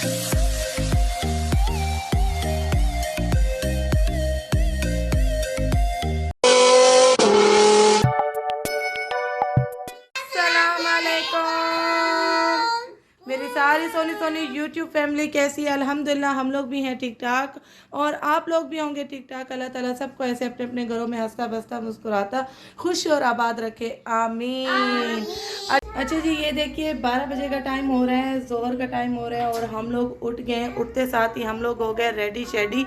मेरी सारी Soni Soni YouTube family कैसी है? अल्हम्दुलिल्लाह हम लोग भी हैं ठीक ठाक, और आप लोग भी होंगे ठीक ठाक। अल्लाह ताला सबको ऐसे अपने अपने घरों में हंसता बसता मुस्कुराता खुश और आबाद रखे, आमीन। अच्छा जी, ये देखिए 12 बजे का टाइम हो रहा है, जोहर का टाइम हो रहा है, और हम लोग उठ गए हैं। उठते साथ ही हम लोग हो गए रेडी शेडी।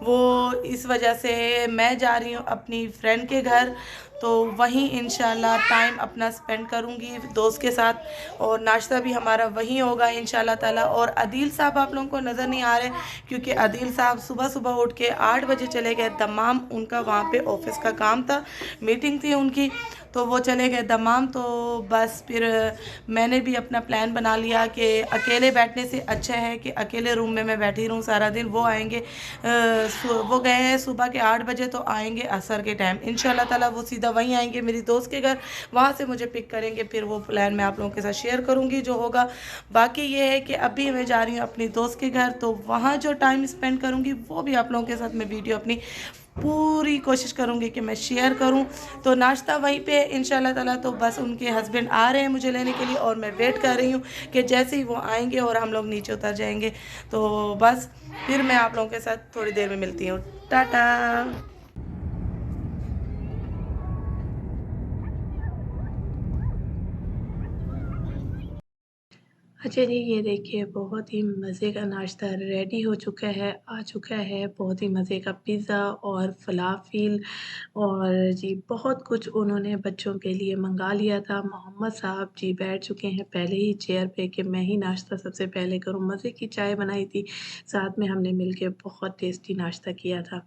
वो इस वजह से मैं जा रही हूँ अपनी फ्रेंड के घर, तो वहीं इंशाल्लाह टाइम अपना स्पेंड करूँगी दोस्त के साथ, और नाश्ता भी हमारा वहीं होगा इंशाल्लाह ताला। और अदील साहब आप लोगों को नज़र नहीं आ रहे, क्योंकि अदील साहब सुबह सुबह उठ के 8 बजे चले गए दमाम। उनका वहाँ पे ऑफिस का काम था, मीटिंग थी उनकी, तो वो चले गए दमाम। तो बस फिर मैंने भी अपना प्लान बना लिया कि अकेले बैठने से अच्छा है कि अकेले रूम में मैं बैठी रहूँ सारा दिन। वो आएंगे, वो गए हैं सुबह के 8 बजे, तो आएंगे असर के टाइम इंशाल्लाह ताला। वो सीधा वहीं आएंगे मेरी दोस्त के घर, वहाँ से मुझे पिक करेंगे। फिर वो प्लान मैं आप लोगों के साथ शेयर करूँगी जो होगा। बाकी ये है कि अभी मैं जा रही हूँ अपनी दोस्त के घर, तो वहाँ जो टाइम स्पेंड करूँगी वो भी आप लोगों के साथ मैं वीडियो अपनी पूरी कोशिश करूँगी कि मैं शेयर करूँ। तो नाश्ता वहीं पे इंशाल्लाह ताला। तो बस उनके हस्बैंड आ रहे हैं मुझे लेने के लिए, और मैं वेट कर रही हूँ कि जैसे ही वो आएंगे और हम लोग नीचे उतर जाएंगे, तो बस फिर मैं आप लोगों के साथ थोड़ी देर में मिलती हूँ। टाटा। अच्छा जी, ये देखिए बहुत ही मज़े का नाश्ता रेडी हो चुका है, आ चुका है। बहुत ही मज़े का पिज़्ज़ा और फ़लाफ़िल, और जी बहुत कुछ उन्होंने बच्चों के लिए मँगा लिया था। मोहम्मद साहब जी बैठ चुके हैं पहले ही चेयर पे कि मैं ही नाश्ता सबसे पहले करूँ। मज़े की चाय बनाई थी, साथ में हमने मिलके बहुत टेस्टी नाश्ता किया था।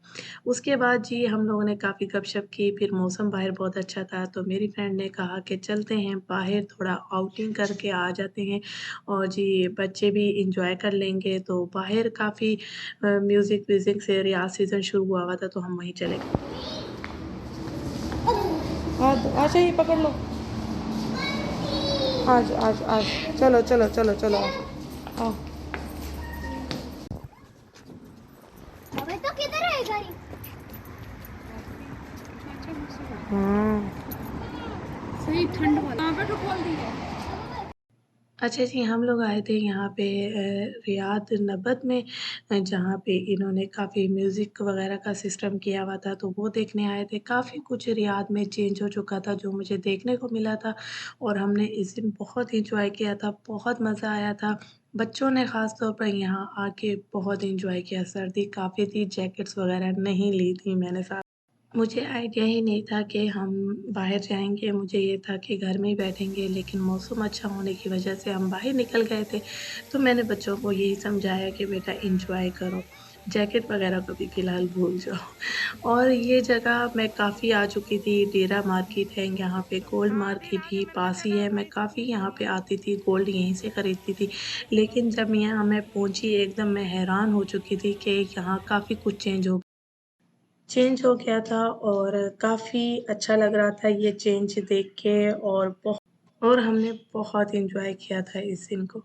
उसके बाद जी हम लोगों ने काफ़ी गपशप की, फिर मौसम बाहर बहुत अच्छा था, तो मेरी फ्रेंड ने कहा कि चलते हैं बाहर, थोड़ा आउटिंग करके आ जाते हैं, और जी बच्चे भी एंजॉय कर लेंगे। तो बाहर काफ़ी म्यूज़िक व्यूज़िक से रियाज़ सीज़न शुरू हुआ था, तो हम वहीं चले गए। हाँ, तो आशा ये पकड़ लो। आज आज आज चलो चलो चलो चलो आओ। अबे तो किधर है गाड़ी? हाँ सही ठंड वाला। यहाँ पे तो खोल दी है। अच्छा जी, हम लोग आए थे यहाँ पे रियाद नबत में, जहाँ पे इन्होंने काफ़ी म्यूज़िक वग़ैरह का सिस्टम किया हुआ था, तो वो देखने आए थे। काफ़ी कुछ रियाद में चेंज हो चुका था जो मुझे देखने को मिला था, और हमने इस दिन बहुत एन्जॉय किया था, बहुत मज़ा आया था। बच्चों ने ख़ास तौर पर यहाँ आके बहुत एन्जॉय किया। सर्दी काफ़ी थी, जैकेट्स वग़ैरह नहीं ली थी मैंने साथ। मुझे आइडिया ही नहीं था कि हम बाहर जाएँगे, मुझे ये था कि घर में ही बैठेंगे, लेकिन मौसम अच्छा होने की वजह से हम बाहर निकल गए थे। तो मैंने बच्चों को यही समझाया कि बेटा एन्जॉय करो, जैकेट वग़ैरह को भी फ़िलहाल भूल जाओ। और ये जगह मैं काफ़ी आ चुकी थी, डेरा मार्केट है यहाँ पे, गोल्ड मार्केट ही पास ही है। मैं काफ़ी यहाँ पे आती थी, गोल्ड यहीं से खरीदती थी। लेकिन जब यहाँ मैं पहुँची, एकदम मैं हैरान हो चुकी थी कि यहाँ काफ़ी कुछ चेंज हो गया था, और काफ़ी अच्छा लग रहा था ये चेंज देख के, और हमने बहुत एन्जॉय किया था इस दिन को।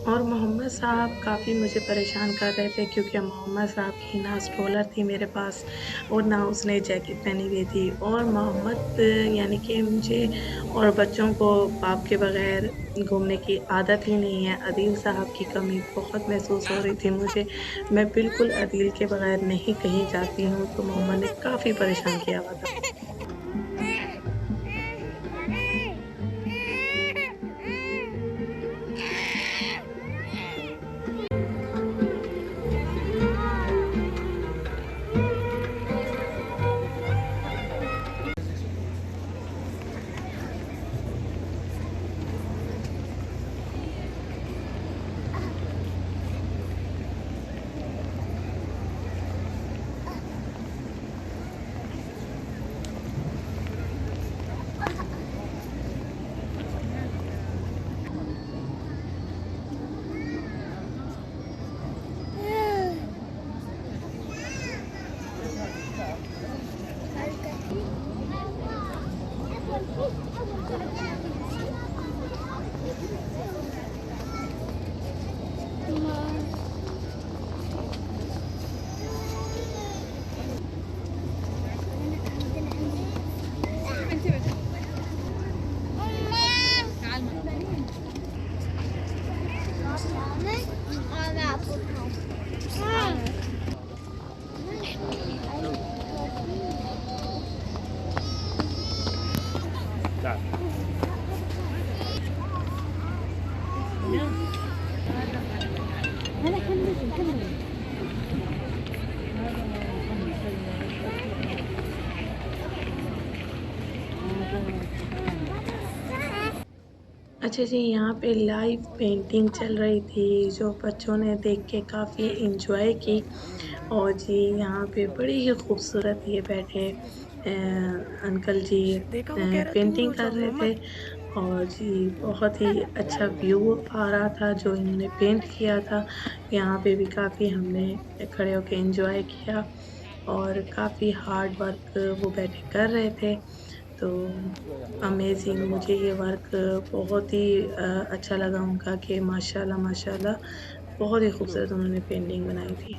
और मोहम्मद साहब काफ़ी मुझे परेशान कर रहे थे, क्योंकि मोहम्मद साहब की ना स्ट्रोलर थी मेरे पास, और ना उसने जैकेट पहनी हुई थी। और मोहम्मद यानी कि मुझे और बच्चों को बाप के बग़ैर घूमने की आदत ही नहीं है। अदील साहब की कमी बहुत महसूस हो रही थी मुझे। मैं बिल्कुल अदील के बग़ैर नहीं कहीं जाती हूँ, तो मोहम्मद ने काफ़ी परेशान किया हुआ था। अच्छा जी, यहाँ पे लाइव पेंटिंग चल रही थी, जो बच्चों ने देख के काफ़ी एन्जॉय की और जी यहाँ पे बड़ी ही खूबसूरत ये बैठे अंकल जी देखा वो कह रहा है दूर पेंटिंग हो कर जाओ रहे थे मोहम्मद। और जी बहुत ही अच्छा व्यू आ रहा था जो इन्होंने पेंट किया था। यहाँ पे भी काफ़ी हमने खड़े होके एन्जॉय किया और काफ़ी हार्ड वर्क वो बैठे कर रहे थे। तो अमेज़िंग मुझे ये वर्क बहुत ही अच्छा लगा उनका कि माशाल्लाह, माशाल्लाह बहुत ही खूबसूरत उन्होंने पेंटिंग बनाई थी।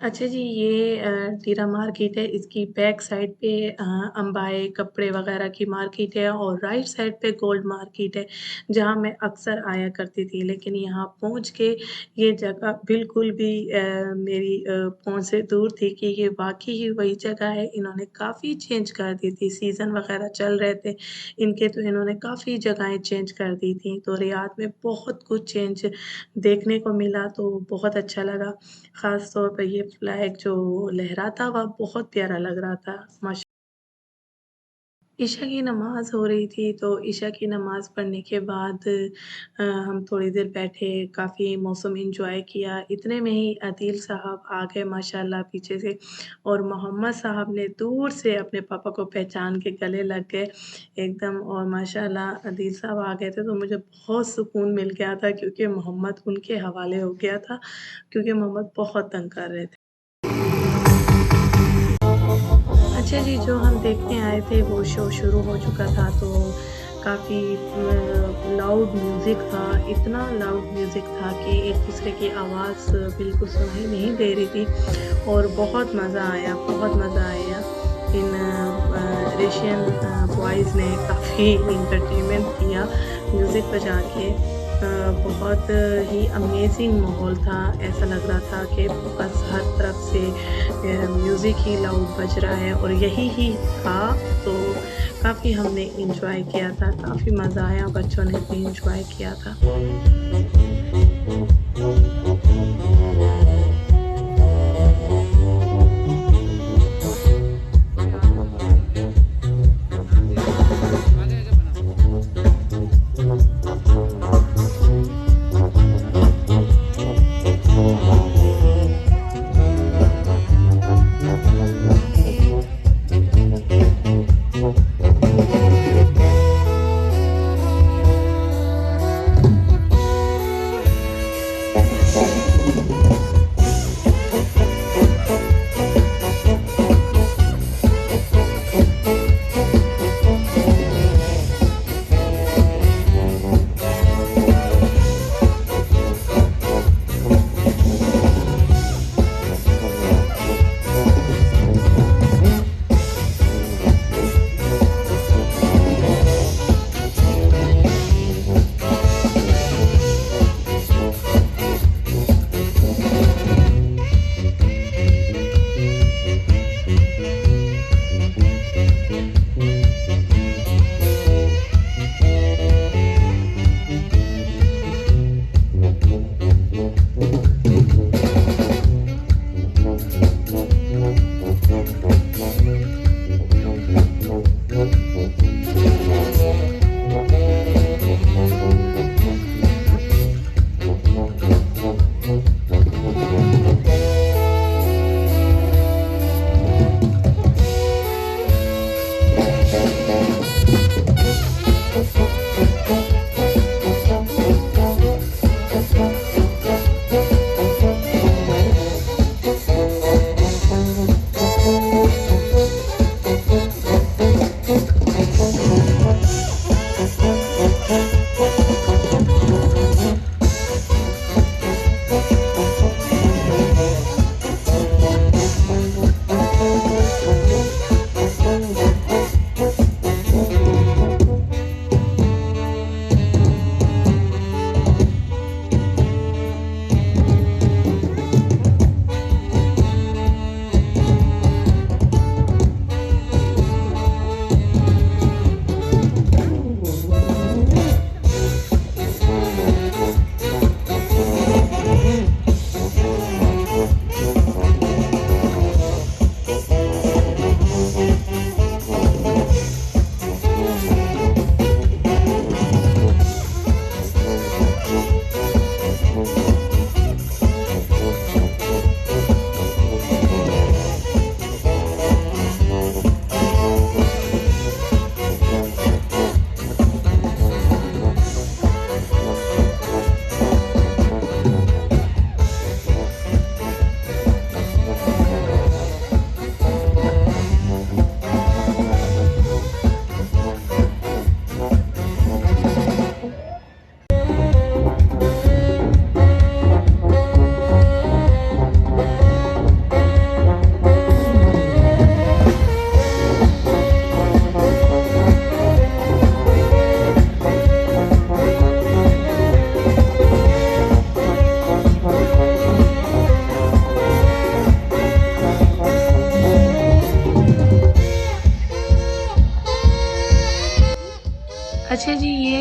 अच्छा जी, ये टीरा मार्केट है, इसकी बैक साइड पे अंबाए कपड़े वग़ैरह की मार्केट है और राइट साइड पे गोल्ड मार्केट है, जहाँ मैं अक्सर आया करती थी। लेकिन यहाँ पहुँच के ये जगह बिल्कुल भी मेरी पहुँच से दूर थी कि ये वाक़ई ही वही जगह है। इन्होंने काफ़ी चेंज कर दी थी, सीज़न वग़ैरह चल रहे थे इनके, तो इन्होंने काफ़ी जगहें चेंज कर दी थी। तो रियाद में बहुत कुछ चेंज देखने को मिला, तो बहुत अच्छा लगा। ख़ास तौर पे ये फ्लैग जो लहराता हुआ बहुत प्यारा लग रहा था। माशा इशा की नमाज़ हो रही थी, तो इशा की नमाज़ पढ़ने के बाद हम थोड़ी देर बैठे, काफ़ी मौसम एन्जॉय किया। इतने में ही अदील साहब आ गए माशाल्लाह पीछे से और मोहम्मद साहब ने दूर से अपने पापा को पहचान के गले लग गए एकदम और माशाल्लाह अदील साहब आ गए थे, तो मुझे बहुत सुकून मिल गया था क्योंकि मोहम्मद उनके हवाले हो गया था, क्योंकि मोहम्मद बहुत तंग कर रहे थे। अच्छा जी, जो हम देखने आए थे वो शो शुरू हो चुका था तो काफ़ी लाउड म्यूज़िक था, इतना लाउड म्यूज़िक था कि एक-दूसरे की आवाज़ बिल्कुल सुनाई नहीं दे रही थी और बहुत मज़ा आया, बहुत मज़ा आया। इन एशियन बॉयज़ ने काफ़ी एंटरटेनमेंट किया म्यूज़िक बजा के। बहुत ही अमेज़िंग माहौल था, ऐसा लग रहा था कि बस हर तरफ से म्यूज़िक ही लाउड बज रहा है और यही ही था, तो काफ़ी हमने एन्जॉय किया था, काफ़ी मज़ा आया, बच्चों ने भी एन्जॉय किया था।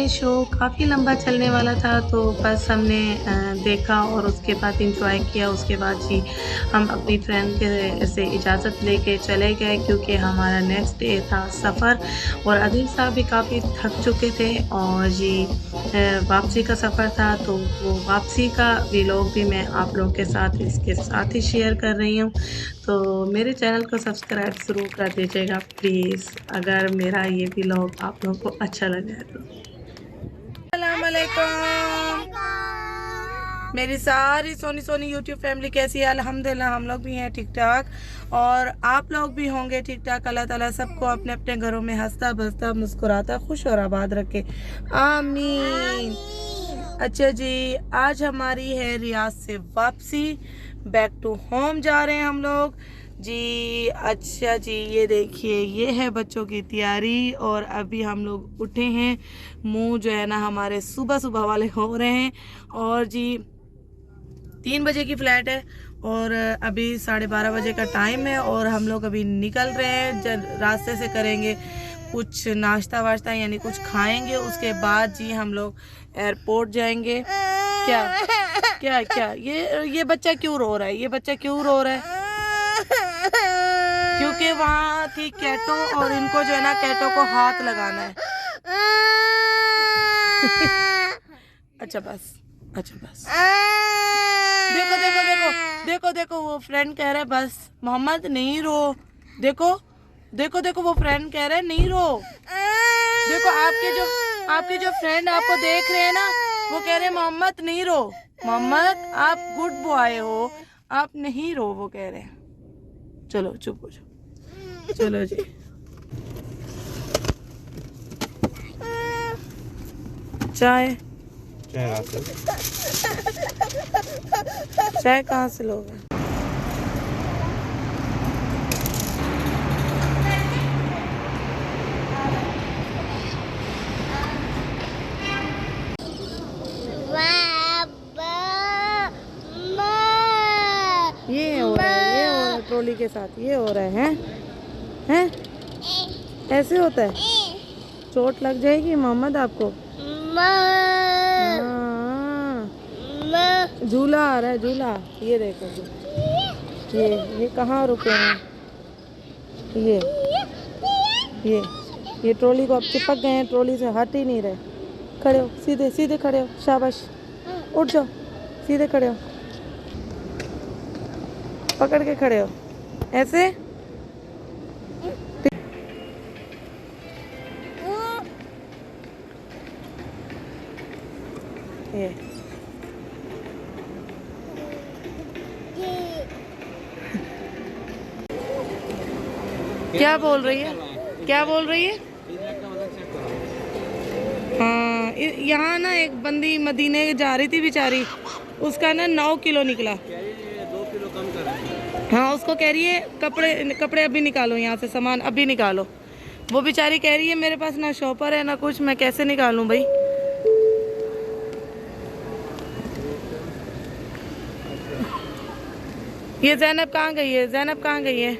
ये शो काफ़ी लंबा चलने वाला था, तो बस हमने देखा और उसके बाद एंजॉय किया। उसके बाद जी हम अपनी फ्रेंड के से इजाज़त लेके चले गए, क्योंकि हमारा नेक्स्ट डे था सफ़र और आदिल साहब भी काफ़ी थक चुके थे और जी वापसी का सफ़र था, तो वो वापसी का व्लॉग भी मैं आप लोगों के साथ इसके साथ ही शेयर कर रही हूँ। तो मेरे चैनल को सब्सक्राइब ज़रूर कर दीजिएगा प्लीज़, अगर मेरा ये व्लॉग आप लोगों को अच्छा लगा है तो। अस्सलाम वालेकुम। मेरी सारी सोनी सोनी यूट्यूब फैमिली कैसी है? अल्हम्दुलिल्लाह हम लोग भी हैं ठीक ठाक और आप लोग भी होंगे ठीक ठाक। अल्लाह ताला सबको अपने अपने घरों में हंसता बसता मुस्कुराता खुश और आबाद रखे, आमीन। अच्छा जी, आज हमारी है रियाद से वापसी, बैक टू होम जा रहे हैं हम लोग जी। अच्छा जी, ये देखिए ये है बच्चों की तैयारी और अभी हम लोग उठे हैं। मुंह जो है ना हमारे सुबह सुबह वाले हो रहे हैं और जी 3 बजे की फ़्लाइट है और अभी 12:30 बजे का टाइम है और हम लोग अभी निकल रहे हैं। रास्ते से करेंगे कुछ नाश्ता वाश्ता यानी कुछ खाएंगे, उसके बाद जी हम लोग एयरपोर्ट जाएंगे। क्या क्या क्या ये बच्चा क्यों रो रहा है? ये बच्चा क्यों रो रहा है? क्योंकि वहाँ थी कैटो और इनको जो है ना कैटो को हाथ लगाना है। अच्छा बस, अच्छा बस। देखो देखो देखो देखो देखो वो फ्रेंड कह रहा है बस मोहम्मद नहीं रो। देखो देखो देखो वो फ्रेंड कह रहा है नहीं रो। देखो आपके जो फ्रेंड आपको देख रहे हैं ना, वो कह रहे हैं मोहम्मद नहीं रो। मोहम्मद आप गुड बॉय हो, आप नहीं रो, वो कह रहे हैं। चलो चुप हो जाओ, चलो जी। चाय चाय कहाँ से लोगे? ये हो रहा है ट्रॉली के साथ ये हो रहा है हैं? ऐसे होता है? चोट लग जाएगी मोहम्मद आपको। झूला आ रहा है झूला, ये देखो ये कहाँ रुके हैं? ये ट्रॉली को अब चिपक गए हैं, ट्रॉली से हट ही नहीं रहे। खड़े हो, सीधे सीधे खड़े हो, शाबाश, उठ जाओ, सीधे खड़े हो, पकड़ के खड़े हो ऐसे। ये क्या बोल रही है? क्या बोल रही है? हाँ, यहाँ ना एक बंदी मदीने जा रही थी बेचारी, उसका ना 9 किलो निकला। 2 किलो कम कर। हाँ, उसको कह रही है कपड़े अभी निकालो, यहाँ से सामान अभी निकालो। वो बेचारी कह रही है मेरे पास ना शॉपर है ना कुछ, मैं कैसे निकालूं भाई। ये ज़ैनब कहाँ गई है? ज़ैनब कहाँ गई है?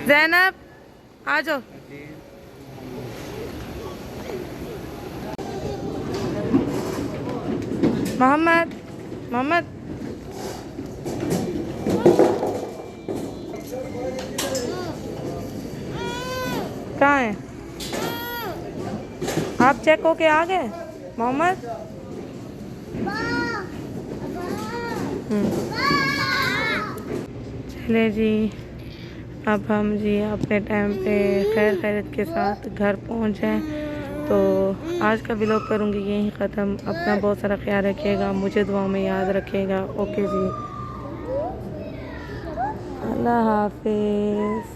ज़ैनब आ जाओ। मोहम्मद मोहम्मद कहाँ है? आप चेक होके आ गए मोहम्मद? चले जी, अब हम जी अपने टाइम पे खैर खैरियत के साथ घर पहुँच जाएँ। तो आज का व्लॉग करूँगी यहीं ख़त्म। अपना बहुत सारा ख्याल रखिएगा, मुझे दुआओं में याद रखिएगा। ओके जी, अल्लाह हाफिज़।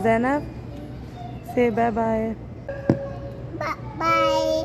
ज़ैनब से बाय बाय। बाय।